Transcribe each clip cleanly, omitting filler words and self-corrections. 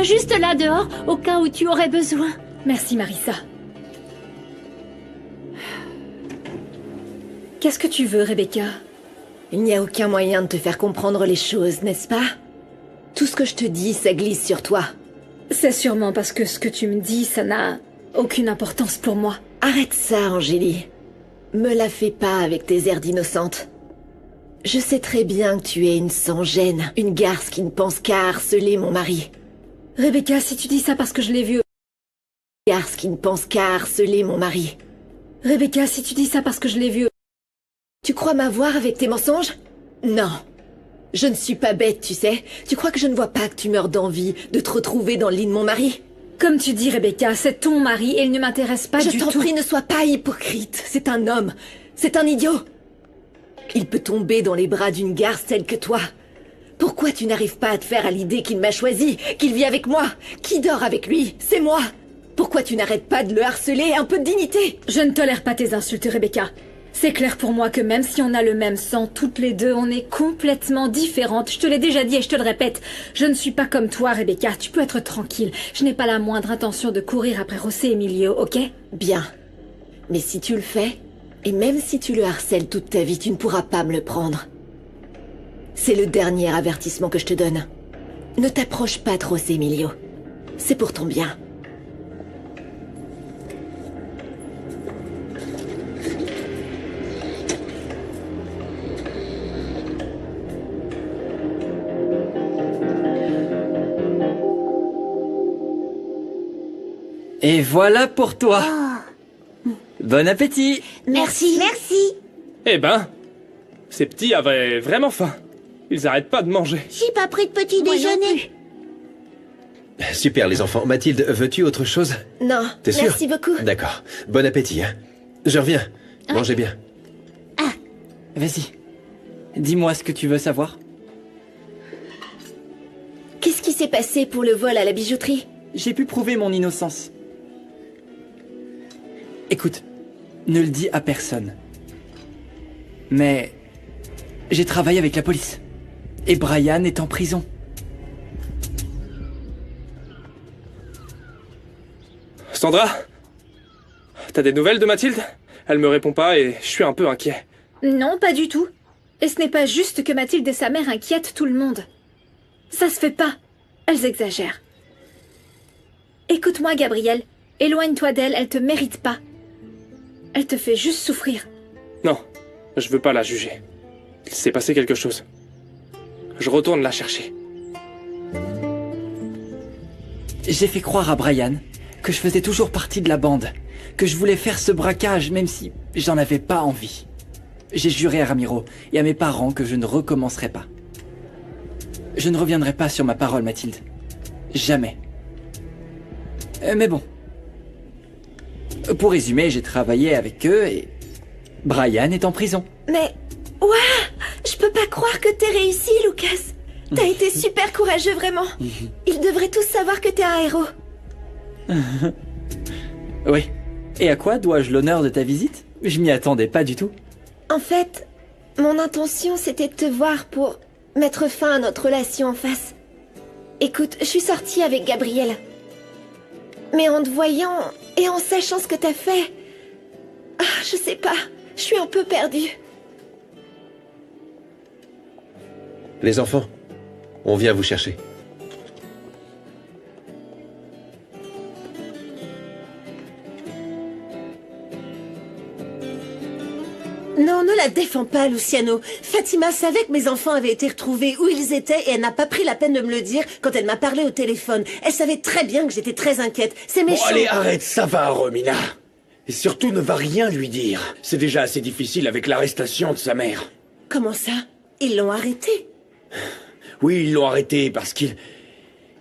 soit juste là dehors, au cas où tu aurais besoin. Merci, Marissa. Qu'est-ce que tu veux, Rebecca? Il n'y a aucun moyen de te faire comprendre les choses, n'est-ce pas? Tout ce que je te dis, ça glisse sur toi. C'est sûrement parce que ce que tu me dis, ça n'a aucune importance pour moi. Arrête ça, Angélie. Me la fais pas avec tes airs d'innocente. Je sais très bien que tu es une sans-gêne, une garce qui ne pense qu'à harceler mon mari. Rebecca, si tu dis ça parce que je l'ai vu... Garce qui ne pense qu'à harceler mon mari. Rebecca, si tu dis ça parce que je l'ai vu... Tu crois m'avoir avec tes mensonges? Non. Je ne suis pas bête, tu sais. Tu crois que je ne vois pas que tu meurs d'envie de te retrouver dans le lit de mon mari? Comme tu dis, Rebecca, c'est ton mari et il ne m'intéresse pas du tout. Je t'en prie, ne sois pas hypocrite. C'est un homme. C'est un idiot. Il peut tomber dans les bras d'une garce telle que toi. Pourquoi tu n'arrives pas à te faire à l'idée qu'il m'a choisi, qu'il vit avec moi? Qui dort avec lui? C'est moi. Pourquoi tu n'arrêtes pas de le harceler? Un peu de dignité. Je ne tolère pas tes insultes, Rebecca. C'est clair pour moi que même si on a le même sang, toutes les deux, on est complètement différentes. Je te l'ai déjà dit et je te le répète. Je ne suis pas comme toi, Rebecca. Tu peux être tranquille. Je n'ai pas la moindre intention de courir après José Emilio, ok? Bien. Mais si tu le fais, et même si tu le harcèles toute ta vie, tu ne pourras pas me le prendre. C'est le dernier avertissement que je te donne. Ne t'approche pas de José Emilio. C'est pour ton bien. Et voilà pour toi. Bon appétit. Merci. Merci. Eh ben, ces petits avaient vraiment faim. Ils arrêtent pas de manger. J'ai pas pris de petit déjeuner. Super les enfants. Mathilde, veux-tu autre chose? Non, T'es sûre? merci beaucoup. D'accord. Bon appétit, hein. Je reviens. Mangez bien. Vas-y. Dis-moi ce que tu veux savoir. Qu'est-ce qui s'est passé pour le vol à la bijouterie? J'ai pu prouver mon innocence. Écoute, ne le dis à personne. Mais j'ai travaillé avec la police. Et Brian est en prison. Sandra? T'as des nouvelles de Mathilde? Elle me répond pas et je suis un peu inquiet. Non, pas du tout. Et ce n'est pas juste que Mathilde et sa mère inquiètent tout le monde. Ça se fait pas. Elles exagèrent. Écoute-moi, Gabriel. Éloigne-toi d'elle, elle te mérite pas. Elle te fait juste souffrir. Non, je veux pas la juger. Il s'est passé quelque chose. Je retourne la chercher. J'ai fait croire à Brian que je faisais toujours partie de la bande, que je voulais faire ce braquage même si j'en avais pas envie. J'ai juré à Ramiro et à mes parents que je ne recommencerai pas. Je ne reviendrai pas sur ma parole, Mathilde. Jamais. Mais bon. Pour résumer, j'ai travaillé avec eux et Brian est en prison. Mais... Ouah! Je peux pas croire que t'aies réussi, Lucas. T'as été super courageux, vraiment. Ils devraient tous savoir que t'es un héros. Oui. Et à quoi dois-je l'honneur de ta visite? Je m'y attendais pas du tout. En fait, mon intention, c'était de te voir pour mettre fin à notre relation en face. Écoute, je suis sortie avec Gabriel. Mais en te voyant et en sachant ce que t'as fait... je sais pas, je suis un peu perdue. Les enfants, on vient vous chercher. Non, ne la défends pas, Luciano. Fatima savait que mes enfants avaient été retrouvés où ils étaient et elle n'a pas pris la peine de me le dire quand elle m'a parlé au téléphone. Elle savait très bien que j'étais très inquiète. C'est méchant. Bon, allez, arrête, ça va, Romina. Et surtout, ne va rien lui dire. C'est déjà assez difficile avec l'arrestation de sa mère. Comment ça? Ils l'ont arrêté. Oui, ils l'ont arrêté parce qu'il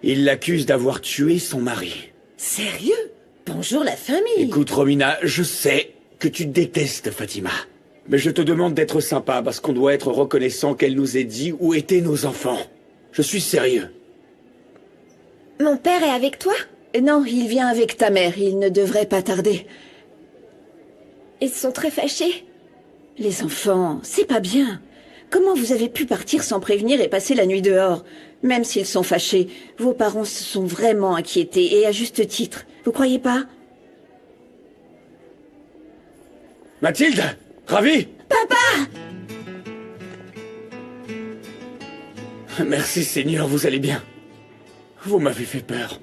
l'accuse d'avoir tué son mari. Sérieux? Bonjour la famille. Écoute, Romina, je sais que tu détestes Fatima. Mais je te demande d'être sympa parce qu'on doit être reconnaissant qu'elle nous ait dit où étaient nos enfants. Je suis sérieux. Mon père est avec toi? Non, il vient avec ta mère. Il ne devrait pas tarder. Ils sont très fâchés. Les enfants, c'est pas bien. Comment vous avez pu partir sans prévenir et passer la nuit dehors? Même s'ils sont fâchés, vos parents se sont vraiment inquiétés, et à juste titre. Vous croyez pas? Mathilde! Ravi! Papa! Merci Seigneur, vous allez bien. Vous m'avez fait peur.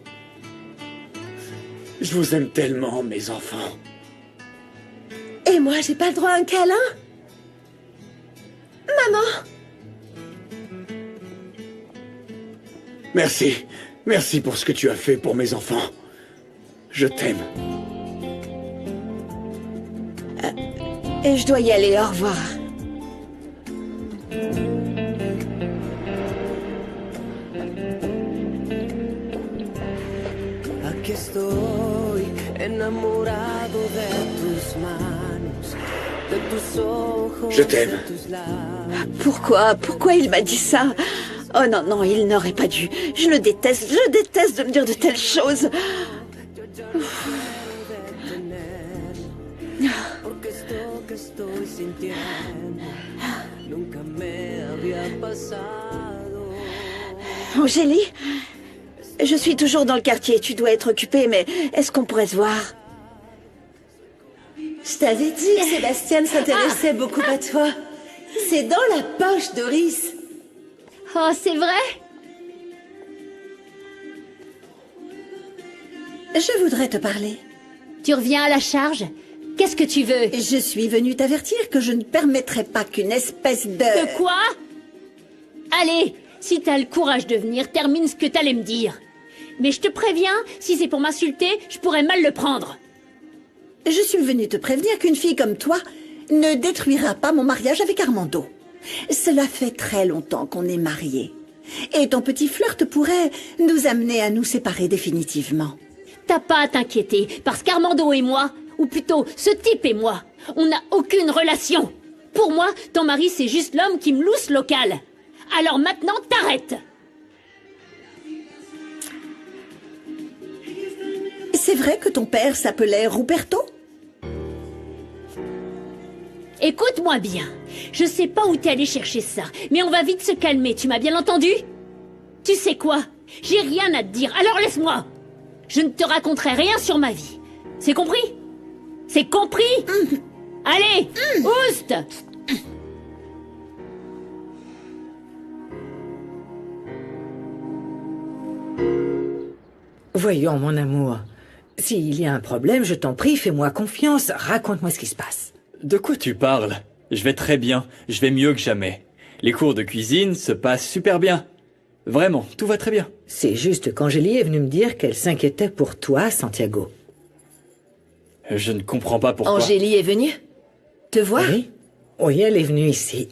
Je vous aime tellement, mes enfants. Et moi, j'ai pas le droit à un câlin? Maman! Merci. Merci pour ce que tu as fait pour mes enfants. Je t'aime. Et je dois y aller, au revoir. Aquí estoy, enamorado de tus manos, de tus ojos, Je t'aime. de tus labios. Pourquoi il m'a dit ça? Oh non, non, il n'aurait pas dû. Je déteste de me dire de telles choses. Porque esto que estoy sintiendo nunca me había pasado. Angélie, je suis toujours dans le quartier, tu dois être occupée, mais est-ce qu'on pourrait se voir? Je t'avais dit que Sébastien s'intéressait beaucoup à toi. C'est dans la poche, Doris. Oh, c'est vrai? Je voudrais te parler. Tu reviens à la charge? Qu'est-ce que tu veux? Je suis venue t'avertir que je ne permettrai pas qu'une espèce de... De quoi? Allez, si t'as le courage de venir, termine ce que t'allais me dire. Mais je te préviens, si c'est pour m'insulter, je pourrais mal le prendre. Je suis venue te prévenir qu'une fille comme toi ne détruira pas mon mariage avec Armando. Cela fait très longtemps qu'on est mariés. Et ton petit flirt pourrait nous amener à nous séparer définitivement. T'as pas à t'inquiéter, parce qu'Armando et moi, ou plutôt ce type et moi, on n'a aucune relation. Pour moi, ton mari c'est juste l'homme qui me lousse local. Alors maintenant, t'arrêtes. C'est vrai que ton père s'appelait Ruperto? Écoute-moi bien. Je sais pas où t'es allé chercher ça, mais on va vite se calmer, tu m'as bien entendu? Tu sais quoi? J'ai rien à te dire, alors laisse-moi. Je ne te raconterai rien sur ma vie. C'est compris? C'est compris? Allez, oust! Voyons, mon amour. S'il y a un problème, je t'en prie, fais-moi confiance. Raconte-moi ce qui se passe. De quoi tu parles? Je vais très bien, je vais mieux que jamais. Les cours de cuisine se passent super bien. Vraiment, tout va très bien. C'est juste qu'Angélie est venue me dire qu'elle s'inquiétait pour toi, Santiago. Je ne comprends pas pourquoi. Angélie est venue te voir? Oui? Oui, elle est venue ici.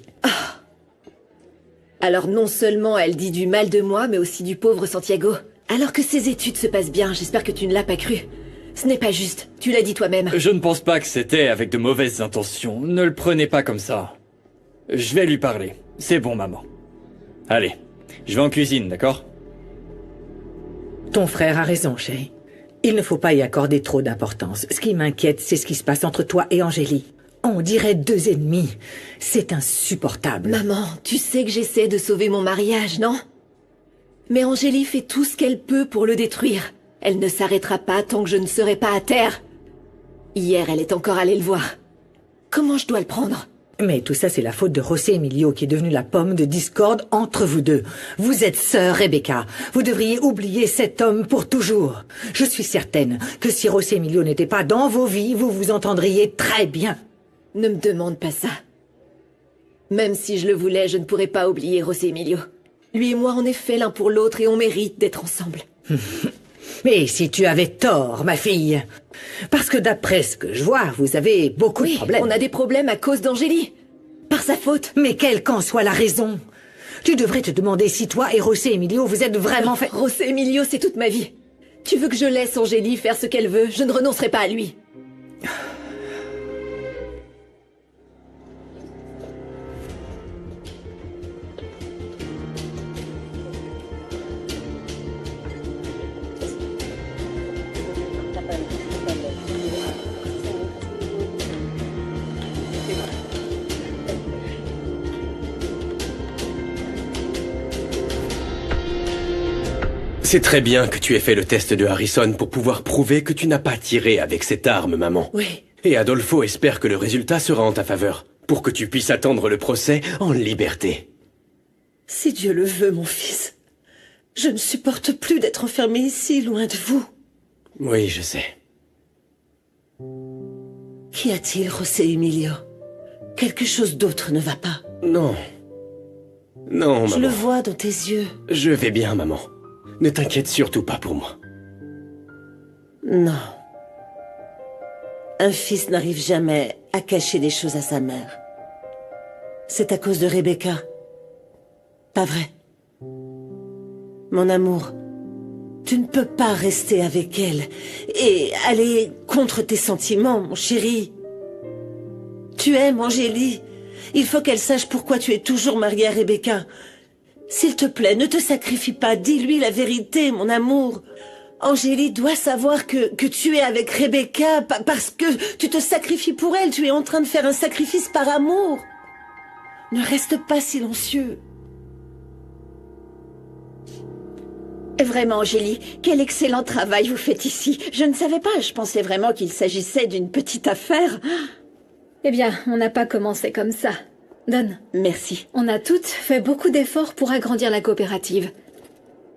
Alors non seulement elle dit du mal de moi, mais aussi du pauvre Santiago. Alors que ses études se passent bien, j'espère que tu ne l'as pas cru. Ce n'est pas juste, tu l'as dit toi-même. Je ne pense pas que c'était avec de mauvaises intentions. Ne le prenez pas comme ça. Je vais lui parler. C'est bon, maman. Allez, je vais en cuisine, d'accord? Ton frère a raison, chérie. Il ne faut pas y accorder trop d'importance. Ce qui m'inquiète, c'est ce qui se passe entre toi et Angélie. On dirait deux ennemis. C'est insupportable. Maman, tu sais que j'essaie de sauver mon mariage, non? Mais Angélie fait tout ce qu'elle peut pour le détruire. Elle ne s'arrêtera pas tant que je ne serai pas à terre. Hier, elle est encore allée le voir. Comment je dois le prendre? Mais tout ça, c'est la faute de José Emilio qui est devenu la pomme de discorde entre vous deux. Vous êtes sœurs, Rebecca. Vous devriez oublier cet homme pour toujours. Je suis certaine que si José Emilio n'était pas dans vos vies, vous vous entendriez très bien. Ne me demande pas ça. Même si je le voulais, je ne pourrais pas oublier José Emilio. Lui et moi, on est faits l'un pour l'autre et on mérite d'être ensemble. Mais si tu avais tort, ma fille. Parce que d'après ce que je vois, vous avez beaucoup de problèmes. On a des problèmes à cause d'Angélie. Par sa faute. Mais quelle qu'en soit la raison, tu devrais te demander si toi et José Emilio, vous êtes vraiment fait... José Emilio, c'est toute ma vie. Tu veux que je laisse Angélie faire ce qu'elle veut? Je ne renoncerai pas à lui. C'est très bien que tu aies fait le test de Harrison pour pouvoir prouver que tu n'as pas tiré avec cette arme, maman. Oui. Et Adolfo espère que le résultat sera en ta faveur, pour que tu puisses attendre le procès en liberté. Si Dieu le veut, mon fils. Je ne supporte plus d'être enfermé ici, loin de vous. Oui, je sais. Qu'y a-t-il, José Emilio? Quelque chose d'autre ne va pas. Non. Non, maman. Je le vois dans tes yeux. Je vais bien, maman. Ne t'inquiète surtout pas pour moi. Non. Un fils n'arrive jamais à cacher des choses à sa mère. C'est à cause de Rebecca. Pas vrai? Mon amour, tu ne peux pas rester avec elle et aller contre tes sentiments, mon chéri. Tu aimes Angélie. Il faut qu'elle sache pourquoi tu es toujours marié à Rebecca. S'il te plaît, ne te sacrifie pas. Dis-lui la vérité, mon amour. Angélie doit savoir que tu es avec Rebecca parce que tu te sacrifies pour elle. Tu es en train de faire un sacrifice par amour. Ne reste pas silencieux. Vraiment, Angélie, quel excellent travail vous faites ici. Je ne savais pas, je pensais vraiment qu'il s'agissait d'une petite affaire. Eh bien, on n'a pas commencé comme ça. Donne. Merci. On a toutes fait beaucoup d'efforts pour agrandir la coopérative.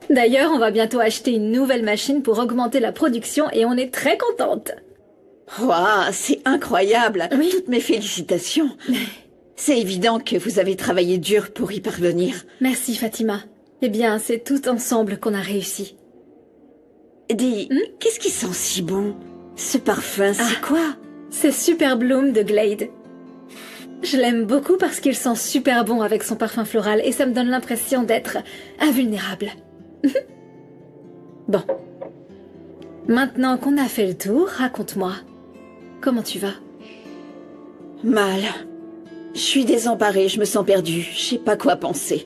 D'ailleurs, on va bientôt acheter une nouvelle machine pour augmenter la production et on est très contente. Waouh, c'est incroyable. Oui. Toutes mes félicitations. C'est évident que vous avez travaillé dur pour y parvenir. Merci, Fatima. Eh bien, c'est tout ensemble qu'on a réussi. Dis, qu'est-ce qui sent si bon? Ce parfum, c'est quoi? C'est Super Bloom de Glade. Je l'aime beaucoup parce qu'il sent super bon avec son parfum floral et ça me donne l'impression d'être invulnérable. Bon. Maintenant qu'on a fait le tour, raconte-moi. Comment tu vas? Mal. Je suis désemparée, je me sens perdue. Je sais pas quoi penser.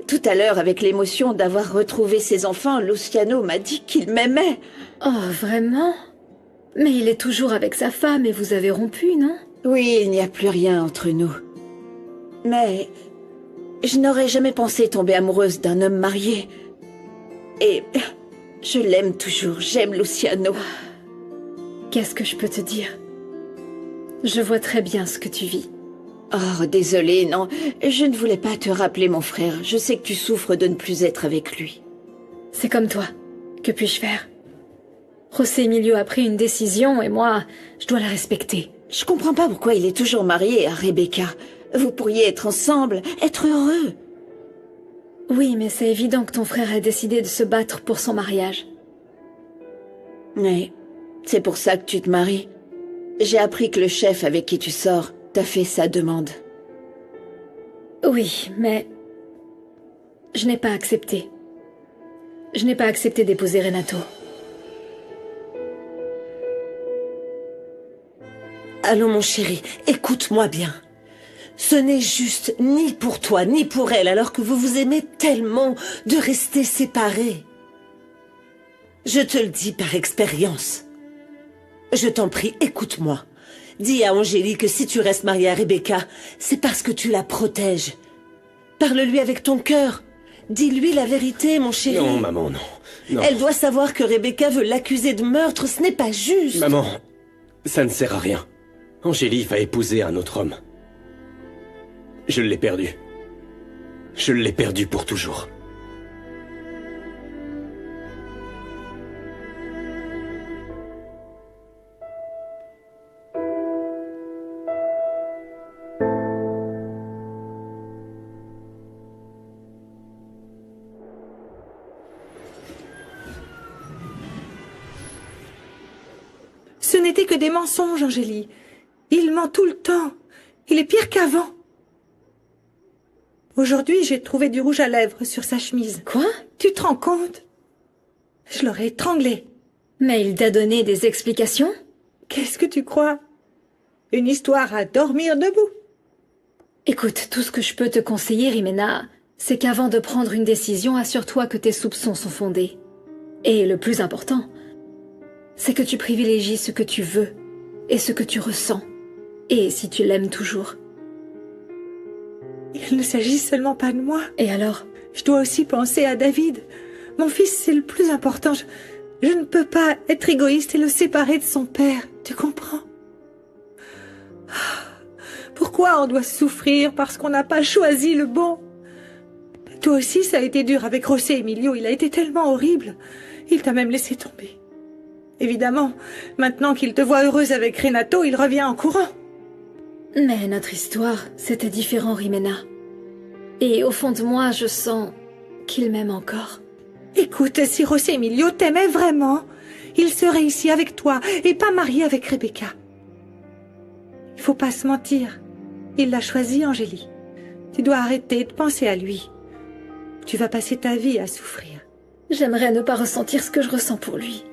Tout à l'heure, avec l'émotion d'avoir retrouvé ses enfants, Luciano m'a dit qu'il m'aimait. Oh, vraiment? Mais il est toujours avec sa femme et vous avez rompu, non? Oui, il n'y a plus rien entre nous. Mais je n'aurais jamais pensé tomber amoureuse d'un homme marié. Et je l'aime toujours, j'aime Luciano. Qu'est-ce que je peux te dire? Je vois très bien ce que tu vis. Oh, désolée, non. Je ne voulais pas te rappeler mon frère. Je sais que tu souffres de ne plus être avec lui. C'est comme toi. Que puis-je faire? José Emilio a pris une décision et moi, je dois la respecter. Je comprends pas pourquoi il est toujours marié à Rebecca. Vous pourriez être ensemble, être heureux. Oui, mais c'est évident que ton frère a décidé de se battre pour son mariage. Oui, c'est pour ça que tu te maries. J'ai appris que le chef avec qui tu sors t'a fait sa demande. Oui, mais je n'ai pas accepté. Je n'ai pas accepté d'épouser Renato. Allons, mon chéri, écoute-moi bien. Ce n'est juste ni pour toi, ni pour elle, alors que vous vous aimez tellement, de rester séparés. Je te le dis par expérience. Je t'en prie, écoute-moi. Dis à Angélie que si tu restes mariée à Rebecca, c'est parce que tu la protèges. Parle-lui avec ton cœur. Dis-lui la vérité, mon chéri. Non, maman, non. Non. Elle doit savoir que Rebecca veut l'accuser de meurtre, ce n'est pas juste. Maman, ça ne sert à rien. Angélie va épouser un autre homme. Je l'ai perdu. Je l'ai perdu pour toujours. Ce n'était que des mensonges, Angélie. Il ment tout le temps. Il est pire qu'avant. Aujourd'hui, j'ai trouvé du rouge à lèvres sur sa chemise. Quoi? Tu te rends compte? Je l'aurais étranglé. Mais il t'a donné des explications? Qu'est-ce que tu crois? Une histoire à dormir debout. Écoute, tout ce que je peux te conseiller, Rimena, c'est qu'avant de prendre une décision, assure-toi que tes soupçons sont fondés. Et le plus important, c'est que tu privilégies ce que tu veux et ce que tu ressens. Et si tu l'aimes toujours. Il ne s'agit seulement pas de moi. Et alors? Je dois aussi penser à David, Mon fils, c'est le plus important. Je ne peux pas être égoïste et le séparer de son père. Tu comprends? Pourquoi on doit souffrir parce qu'on n'a pas choisi le bon? Toi aussi, ça a été dur avec José Emilio. Il a été tellement horrible. Il t'a même laissé tomber. Évidemment, maintenant qu'il te voit heureuse avec Renato, il revient en courant. Mais notre histoire, c'était différent, Rimena. Et au fond de moi, je sens qu'il m'aime encore. Écoute, si José Emilio t'aimait vraiment, il serait ici avec toi et pas marié avec Rebecca. Il faut pas se mentir. Il l'a choisi, Angélie. Tu dois arrêter de penser à lui. Tu vas passer ta vie à souffrir. J'aimerais ne pas ressentir ce que je ressens pour lui.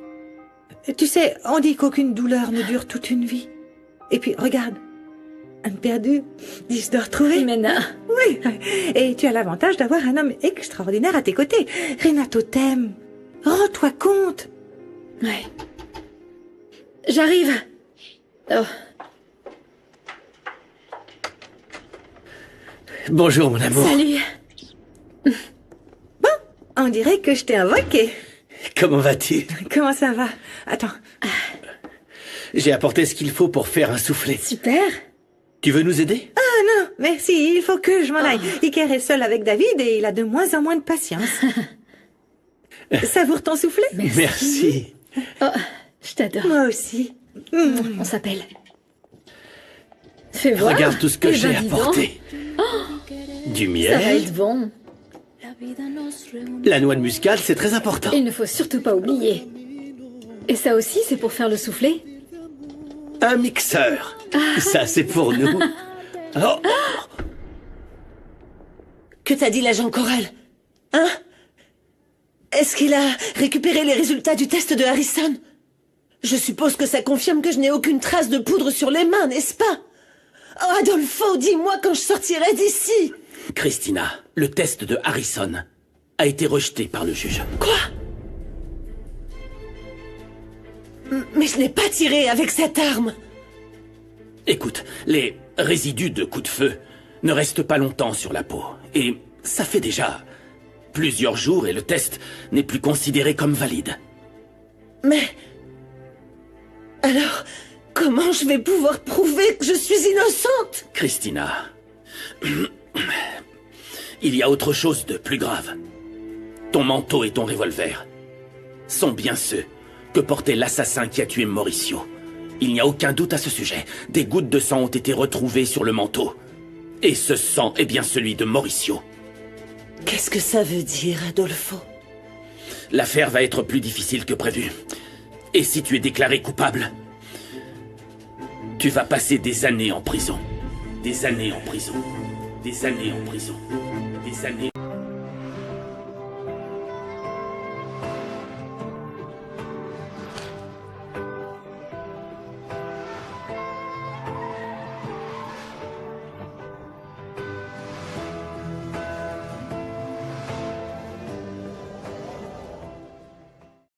Tu sais, on dit qu'aucune douleur ne dure toute une vie. Et puis, regarde. Un de perdu, 10 de retrouvé. Rimena. Oui, et tu as l'avantage d'avoir un homme extraordinaire à tes côtés. Renato t'aime. Rends-toi compte. Ouais. J'arrive. Oh. Bonjour, mon amour. Salut. Bon, on dirait que je t'ai invoqué. Comment vas-tu? Comment ça va? Attends. J'ai apporté ce qu'il faut pour faire un soufflet. Super. Tu veux nous aider? Ah non, merci, il faut que je m'en aille. Iker est seul avec David et il a de moins en moins de patience. Savoure ton soufflet? Merci. Oh, je t'adore. Moi aussi. On s'appelle. Fais voir. Regarde tout ce que Eh j'ai ben, dis donc. apporté. Du Ça va miel. être bon. La noix de muscade, c'est très important. Il ne faut surtout pas oublier. Et ça aussi, c'est pour faire le soufflet? Un mixeur. Ça, c'est pour nous. Oh. Que t'a dit l'agent Coral? Hein? Est-ce qu'il a récupéré les résultats du test de Harrison? Je suppose que ça confirme que je n'ai aucune trace de poudre sur les mains, n'est-ce pas? Oh, Adolfo, dis-moi quand je sortirai d'ici! Christina, le test de Harrison a été rejeté par le juge. Quoi? Mais je n'ai pas tiré avec cette arme! Écoute, les résidus de coups de feu ne restent pas longtemps sur la peau. Et ça fait déjà plusieurs jours et le test n'est plus considéré comme valide. Mais... alors, comment je vais pouvoir prouver que je suis innocente? Christina, il y a autre chose de plus grave. Ton manteau et ton revolver sont bien ceux que portait l'assassin qui a tué Mauricio. Il n'y a aucun doute à ce sujet. Des gouttes de sang ont été retrouvées sur le manteau. Et ce sang est bien celui de Mauricio. Qu'est-ce que ça veut dire, Adolfo? L'affaire va être plus difficile que prévu. Et si tu es déclaré coupable, tu vas passer des années en prison. Des années en prison. Des années en prison. Des années...